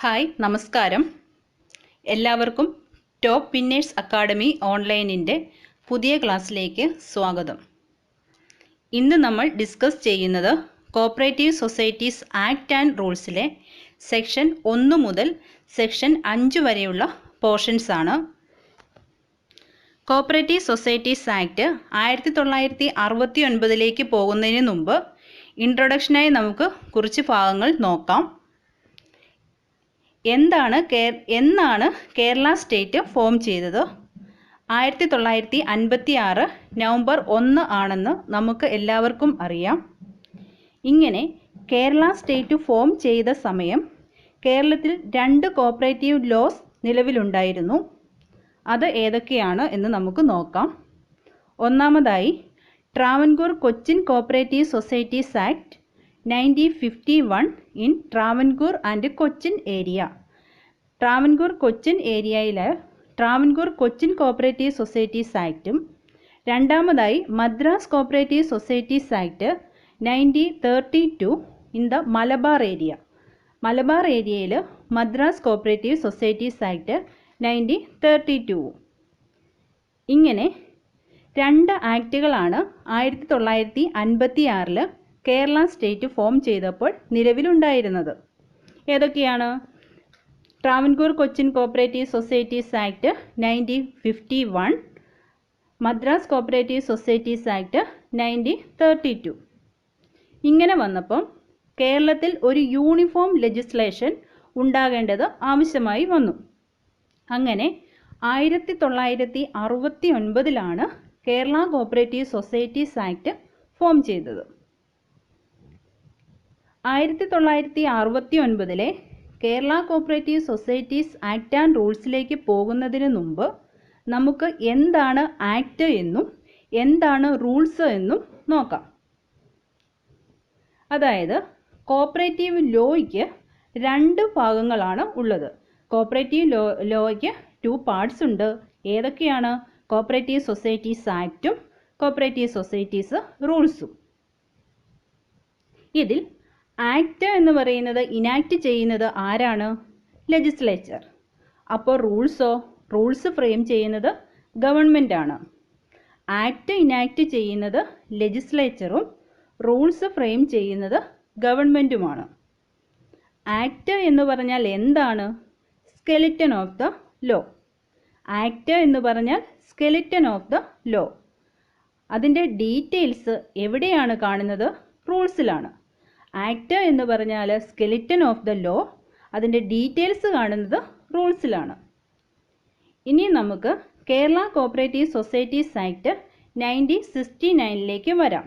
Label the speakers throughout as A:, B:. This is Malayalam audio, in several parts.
A: ഹായ് നമസ്കാരം. എല്ലാവർക്കും ടോപ്പ് വിന്നേഴ്സ് അക്കാഡമി ഓൺലൈനിൻ്റെ പുതിയ ക്ലാസ്സിലേക്ക് സ്വാഗതം. ഇന്ന് നമ്മൾ ഡിസ്കസ് ചെയ്യുന്നത് കോപ്പറേറ്റീവ് സൊസൈറ്റീസ് ആക്ട് ആൻഡ് റൂൾസിലെ സെക്ഷൻ 1 മുതൽ സെക്ഷൻ 5 വരെയുള്ള പോർഷൻസ് ആണ്. കോപ്പറേറ്റീവ് സൊസൈറ്റീസ് ആക്ട് 1969 പോകുന്നതിന് മുമ്പ് ഇൻട്രൊഡക്ഷനായി നമുക്ക് കുറച്ച് ഭാഗങ്ങൾ നോക്കാം. എന്നാണ് കേരള സ്റ്റേറ്റ് ഫോം ചെയ്തത്? 1956 നവംബർ 1 ആണെന്ന് നമുക്ക് എല്ലാവർക്കും അറിയാം. ഇങ്ങനെ കേരള സ്റ്റേറ്റ് ഫോം ചെയ്ത സമയം കേരളത്തിൽ 2 കോപ്പറേറ്റീവ് ലോസ് നിലവിലുണ്ടായിരുന്നു. അത് ഏതൊക്കെയാണ് എന്ന് നമുക്ക് നോക്കാം. ഒന്നാമതായി Travancore Cochin cooperative societies act 1951 in Travancore and Cochin area. Travancore Cochin ഏരിയയിലെ ട്രാവൻകൂർ കൊച്ചിൻ കോപ്പറേറ്റീവ് സൊസൈറ്റീസ് ആക്റ്റും രണ്ടാമതായി Madras cooperative societies act 1932 in the Malabar area. Malabar ഏരിയയിൽ മദ്രാസ് കോപ്പറേറ്റീവ് സൊസൈറ്റീസ് ആക്ട് 1932. ഇങ്ങനെ 2 ആക്റ്റുകളാണ് 1956 കേരള സ്റ്റേറ്റ് ഫോം ചെയ്തപ്പോൾ നിലവിലുണ്ടായിരുന്നത്. ഏതൊക്കെയാണ്? Travancore Cochin cooperative societies act 1951, Madras cooperative societies act 1932. ഇങ്ങനെ വന്നപ്പം കേരളത്തിൽ ഒരു യൂണിഫോം ലെജിസ്ലേഷൻ ഉണ്ടാകേണ്ടത് ആവശ്യമായി വന്നു. അങ്ങനെ 1969 Kerala cooperative societies act form ചെയ്തത്. 1969 Kerala cooperative societies act and റൂൾസിലേക്ക് പോകുന്നതിന് മുമ്പ് നമുക്ക് എന്താണ് ആക്ട് എന്നും എന്താണ് റൂൾസ് എന്നും നോക്കാം. അതായത് കോപ്പറേറ്റീവ് ലോയ്ക്ക് 2 ഭാഗങ്ങളാണ് ഉള്ളത്. കോപ്പറേറ്റീവ് ലോയ്ക്ക് 2 പാർട്സ് ഉണ്ട്. ഏതൊക്കെയാണ്? കോപ്പറേറ്റീവ് സൊസൈറ്റീസ് ആക്റ്റും കോപ്പറേറ്റീവ് സൊസൈറ്റീസ് റൂൾസും. ഇതിൽ ആക്ട് എന്ന് പറയുന്നത് ഇനാക്ട് ചെയ്യുന്നത് ആരാണ്? ലെജിസ്ലേച്ചർ. അപ്പോൾ റൂൾസ് ഫ്രെയിം ചെയ്യുന്നത് ഗവൺമെൻറ് ആണ്. ആക്ട് ഇനാക്ട് ചെയ്യുന്നത് ലെജിസ്ലേച്ചറും റൂൾസ് ഫ്രെയിം ചെയ്യുന്നത് ഗവൺമെൻറ്റുമാണ്. ആക്ട് എന്ന് പറഞ്ഞാൽ എന്താണ്? Skeleton of the law. Act എന്ന് പറഞ്ഞാൽ സ്കെലിറ്റൻ ഓഫ് ദ ലോ. അതിൻ്റെ ഡീറ്റെയിൽസ് എവിടെയാണ് കാണുന്നത്? റൂൾസിലാണ്. ആക്ട് എന്ന് പറഞ്ഞാൽ സ്കെലിറ്റൻ ഓഫ് ദ ലോ, അതിൻ്റെ ഡീറ്റെയിൽസ് കാണുന്നത് റൂൾസിലാണ്. ഇനി നമുക്ക് കേരള കോപ്പറേറ്റീവ് സൊസൈറ്റീസ് ആക്ട് 1969 വരാം.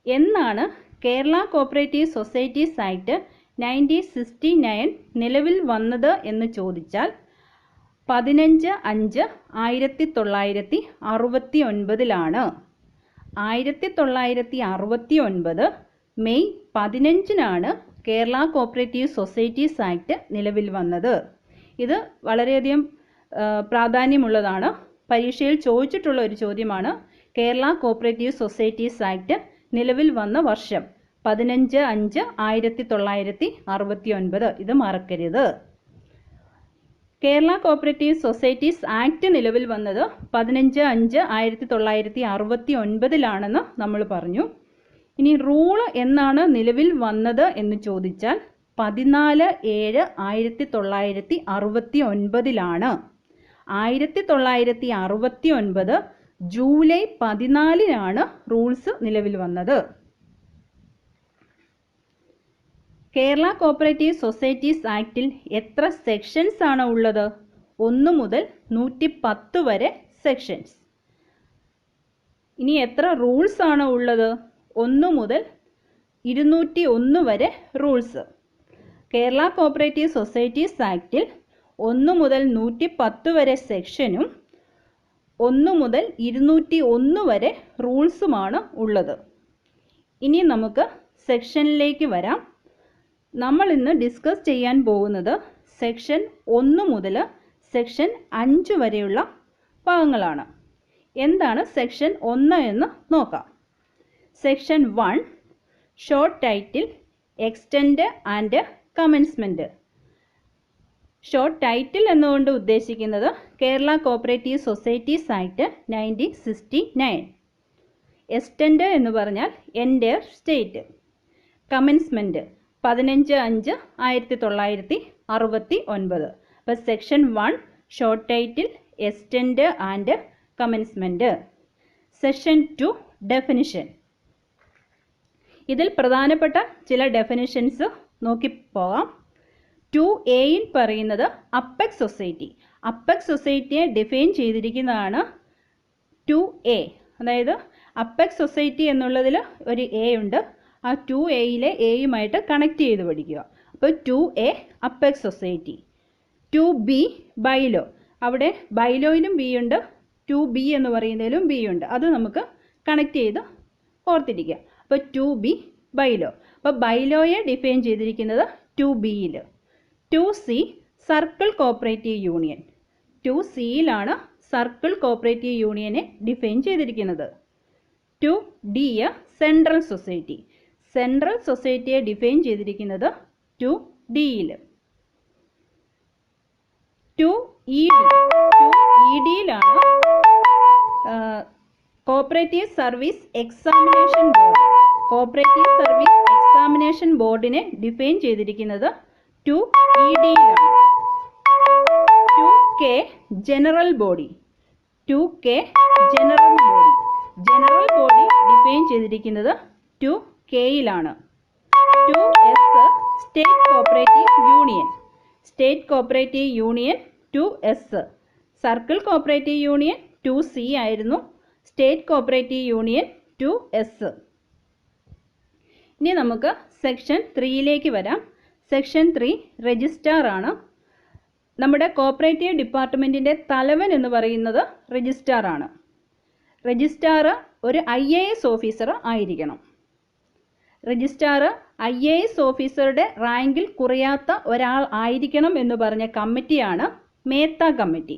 A: എന്നാണ് കേരള കോപ്പറേറ്റീവ് സൊസൈറ്റീസ് ആക്ട് 1969 നിലവിൽ വന്നത് എന്ന് ചോദിച്ചാൽ 15/5/1969. 1969 May 15 Kerala cooperative societies act നിലവിൽ വന്നത്. ഇത് വളരെയധികം പ്രാധാന്യമുള്ളതാണ്. പരീക്ഷയിൽ ചോദിച്ചിട്ടുള്ള ഒരു ചോദ്യമാണ്. കേരള കോപ്പറേറ്റീവ് സൊസൈറ്റീസ് ആക്ട് നിലവിൽ വന്ന വർഷം 15/5/1969. ഇത് മറക്കരുത്. കേരള കോപ്പറേറ്റീവ് സൊസൈറ്റീസ് ആക്ട് നിലവിൽ വന്നത് 15/5/1969 നമ്മൾ പറഞ്ഞു. ഇനി റൂള് എന്നാണ് നിലവിൽ വന്നത് എന്ന് ചോദിച്ചാൽ 14/7/1969. 1969 ജൂലൈ 14 റൂൾസ് നിലവിൽ വന്നത്. കേരള കോപ്പറേറ്റീവ് സൊസൈറ്റീസ് ആക്ടിൽ എത്ര സെക്ഷൻസ് ആണ് ഉള്ളത്? 1 മുതൽ 110 വരെ സെക്ഷൻസ്. ഇനി എത്ര റൂൾസ് ആണ് ഉള്ളത്? 1 മുതൽ 201 വരെ റൂൾസ്. കേരള കോപ്പറേറ്റീവ് സൊസൈറ്റീസ് ആക്ടിൽ 1 മുതൽ 110 വരെ സെക്ഷനും 1 മുതൽ 201 വരെ റൂൾസുമാണ് ഉള്ളത്. ഇനി നമുക്ക് സെക്ഷനിലേക്ക് വരാം. നമ്മൾ ഇന്ന് ഡിസ്കസ് ചെയ്യാൻ പോകുന്നത് സെക്ഷൻ 1 മുതൽ സെക്ഷൻ 5 വരെയുള്ള ഭാഗങ്ങളാണ്. എന്താണ് സെക്ഷൻ 1 എന്ന് നോക്കാം. Section 1 short title extend and commencement. Short title എന്നുകൊണ്ട് ഉദ്ദേശിക്കുന്നത് Kerala cooperative societies act 1969. Extend എന്ന് പറഞ്ഞാൽ എൻ്റയർ സ്റ്റേറ്റ്. കമൻസ്മെൻറ്റ് 15/5/1969. അപ്പോൾ section 1 short title extend and commencement. Section 2 definition. ഇതിൽ പ്രധാനപ്പെട്ട ചില ഡെഫിനിഷൻസ് നോക്കിപ്പോകാം. 2A പറയുന്നത് അപ്പെക്സ് സൊസൈറ്റി. അപ്പെക്സ് സൊസൈറ്റിയെ ഡിഫൈൻ ചെയ്തിരിക്കുന്നതാണ് 2A. അതായത് അപ്പെക്സ് സൊസൈറ്റി എന്നുള്ളതിൽ ഒരു A ഉണ്ട്. ആ 2Aയിലെ Aയുമായിട്ട് കണക്ട് ചെയ്ത് പഠിക്കുക. അപ്പോൾ 2A apex society. 2B bylaw. അവിടെ ബൈലോയിലും B ഉണ്ട്, 2B എന്ന് പറയുന്നതിലും B ഉണ്ട്. അത് നമുക്ക് കണക്ട് ചെയ്ത് ഓർത്തിരിക്കുക. അപ്പോൾ 2B ബൈലോ. അപ്പോൾ ബൈലോയെ ഡിഫൈൻ ചെയ്തിരിക്കുന്നത് 2Bയിൽ. 2C circle cooperative union. 2Cയിലാണ് സർക്കിൾ കോപ്പറേറ്റീവ് യൂണിയനെ ഡിഫൈൻ ചെയ്തിരിക്കുന്നത്. 2D central society. സെൻട്രൽ സൊസൈറ്റിയെ ഡിഫൈൻ ചെയ്തിരിക്കുന്നത് 2Dയിൽ. 2EDയിലാണ് cooperative service examination board. Cooperative service examination ബോർഡിനെ ഡിഫൈൻ ചെയ്തിരിക്കുന്നത് 2EDയിലാണ്. 2K general body. 2K general body. General body define ചെയ്തിരിക്കുന്നത് 2Kയിലാണ്. 2S state cooperative union. State cooperative union 2S. Circle cooperative union 2C ആയിരുന്നു. State cooperative union 2S. ഇനി നമുക്ക് സെക്ഷൻ 3യിലേക്ക് വരാം. സെക്ഷൻ 3 രജിസ്ട്രാർ ആണ്. നമ്മുടെ കോപ്പറേറ്റീവ് ഡിപ്പാർട്ട്മെൻറ്റിൻ്റെ തലവൻ എന്ന് പറയുന്നത് രജിസ്ട്രാർ ആണ്. രജിസ്ട്രാർ ഒരു IAS ഓഫീസർ ആയിരിക്കണം. രജിസ്ട്രാർ IAS ഓഫീസറുടെ റാങ്കിൽ കുറയാത്ത ഒരാൾ ആയിരിക്കണം എന്ന് പറഞ്ഞ കമ്മിറ്റിയാണ് മേത്ത കമ്മിറ്റി.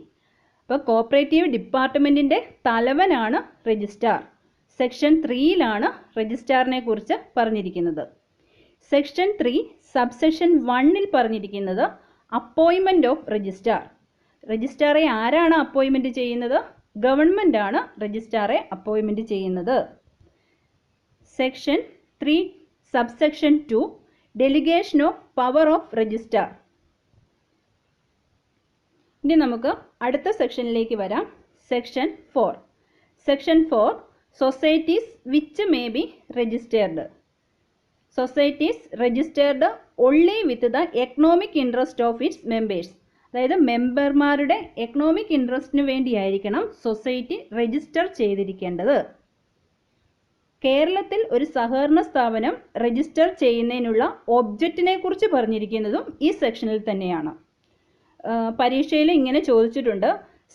A: അപ്പോൾ കോപ്പറേറ്റീവ് ഡിപ്പാർട്ട്മെൻറ്റിൻ്റെ തലവനാണ് രജിസ്ട്രാർ. സെക്ഷൻ 3യിലാണ് രജിസ്ട്രാറിനെ കുറിച്ച് പറഞ്ഞിരിക്കുന്നത്. സെക്ഷൻ 3 സബ്സെക്ഷൻ 1ൽ പറഞ്ഞിരിക്കുന്നത് അപ്പോയിൻമെൻറ്റ് ഓഫ് രജിസ്ട്രാർ. രജിസ്ട്രാറെ ആരാണ് അപ്പോയിൻമെൻറ്റ് ചെയ്യുന്നത്? ഗവൺമെൻറ് ആണ് രജിസ്ട്രാറെ അപ്പോയിൻമെൻറ്റ് ചെയ്യുന്നത്. Section 3 subsection 2 delegation of power of registrar. ഇനി നമുക്ക് അടുത്ത സെക്ഷനിലേക്ക് വരാം. Section 4. Section 4 societies which may be registered. Societies registered only with the economic interest of its members. അതായത് മെമ്പർമാരുടെ എക്കണോമിക് ഇൻട്രസ്റ്റിന് വേണ്ടിയായിരിക്കണം സൊസൈറ്റി രജിസ്റ്റർ ചെയ്തിരിക്കേണ്ടത്. കേരളത്തിൽ ഒരു സഹകരണ സ്ഥാപനം രജിസ്റ്റർ ചെയ്യുന്നതിനുള്ള ഒബ്ജക്റ്റിനെ കുറിച്ച് പറഞ്ഞിരിക്കുന്നതും ഈ സെക്ഷനിൽ തന്നെയാണ്. പരീക്ഷയിൽ ഇങ്ങനെ ചോദിച്ചിട്ടുണ്ട്,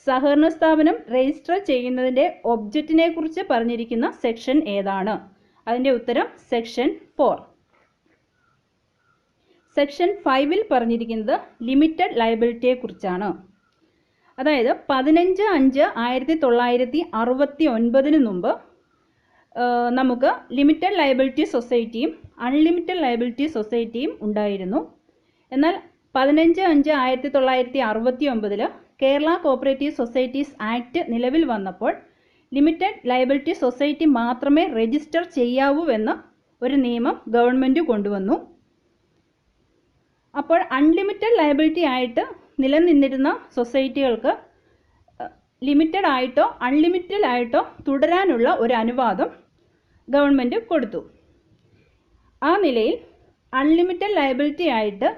A: സഹകരണ സ്ഥാപനം രജിസ്റ്റർ ചെയ്യുന്നതിൻ്റെ ഒബ്ജക്റ്റിനെ കുറിച്ച് പറഞ്ഞിരിക്കുന്ന സെക്ഷൻ ഏതാണ്? അതിൻ്റെ ഉത്തരം സെക്ഷൻ 4. സെക്ഷൻ 5ൽ പറഞ്ഞിരിക്കുന്നത് ലിമിറ്റഡ് ലയബിലിറ്റിയെ കുറിച്ചാണ്. അതായത് 15/5/1969 മുമ്പ് നമുക്ക് ലിമിറ്റഡ് ലയബിലിറ്റി സൊസൈറ്റിയും അൺലിമിറ്റഡ് ലയബിലിറ്റി സൊസൈറ്റിയും ഉണ്ടായിരുന്നു. എന്നാൽ 15/5/1969 കേരള കോപ്പറേറ്റീവ് സൊസൈറ്റീസ് ആക്ട് നിലവിൽ വന്നപ്പോൾ ലിമിറ്റഡ് ലയബിലിറ്റി സൊസൈറ്റി മാത്രമേ രജിസ്റ്റർ ചെയ്യാവൂ എന്ന ഒരു നിയമം ഗവൺമെൻറ് കൊണ്ടുവന്നു. അപ്പോൾ അൺലിമിറ്റഡ് ലയബിലിറ്റി ആയിട്ട് നിലനിന്നിരുന്ന സൊസൈറ്റികൾക്ക് ലിമിറ്റഡ് ആയിട്ടോ അൺലിമിറ്റഡ് ആയിട്ടോ തുടരാനുള്ള ഒരു അനുവാദം ഗവൺമെൻറ് കൊടുത്തു. ആ നിലയിൽ അൺലിമിറ്റഡ് ലയബിലിറ്റി ആയിട്ട്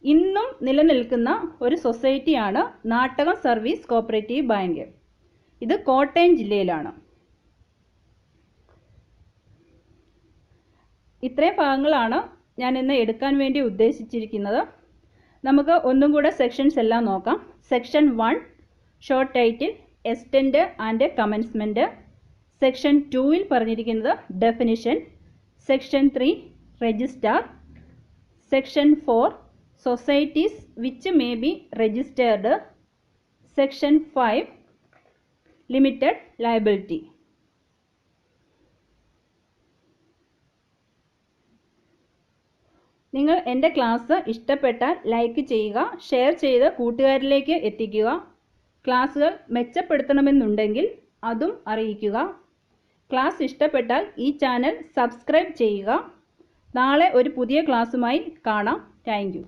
A: ഇന്നും നിലനിൽക്കുന്ന ഒരു സൊസൈറ്റിയാണ് നാട്ടകം സർവീസ് കോപ്പറേറ്റീവ് ബാങ്ക്. ഇത് കോട്ടയം ജില്ലയിലാണ്. ഇത്രയും ഭാഗങ്ങളാണ് ഞാൻ ഇന്ന് എടുക്കാൻ വേണ്ടി ഉദ്ദേശിച്ചിരിക്കുന്നത്. നമുക്ക് ഒന്നും കൂടെ സെക്ഷൻസ് എല്ലാം നോക്കാം. Section 1 short title extend and commencement. Section 2ൽ പറഞ്ഞിരിക്കുന്നത് definition. Section 3 registrar. Section 4 societies which may be registered. Section 5 limited liability. നിങ്ങൾ എൻ്റെ ക്ലാസ് ഇഷ്ടപ്പെട്ടാൽ ലൈക്ക് ചെയ്യുക, ഷെയർ ചെയ്ത് കൂട്ടുകാരിലേക്ക് എത്തിക്കുക. ക്ലാസ്സുകൾ മെച്ചപ്പെടുത്തണമെന്നുണ്ടെങ്കിൽ അതും അറിയിക്കുക. ക്ലാസ് ഇഷ്ടപ്പെട്ടാൽ ഈ ചാനൽ സബ്സ്ക്രൈബ് ചെയ്യുക. നാളെ ഒരു പുതിയ ക്ലാസ്സുമായി കാണാം. Thank you.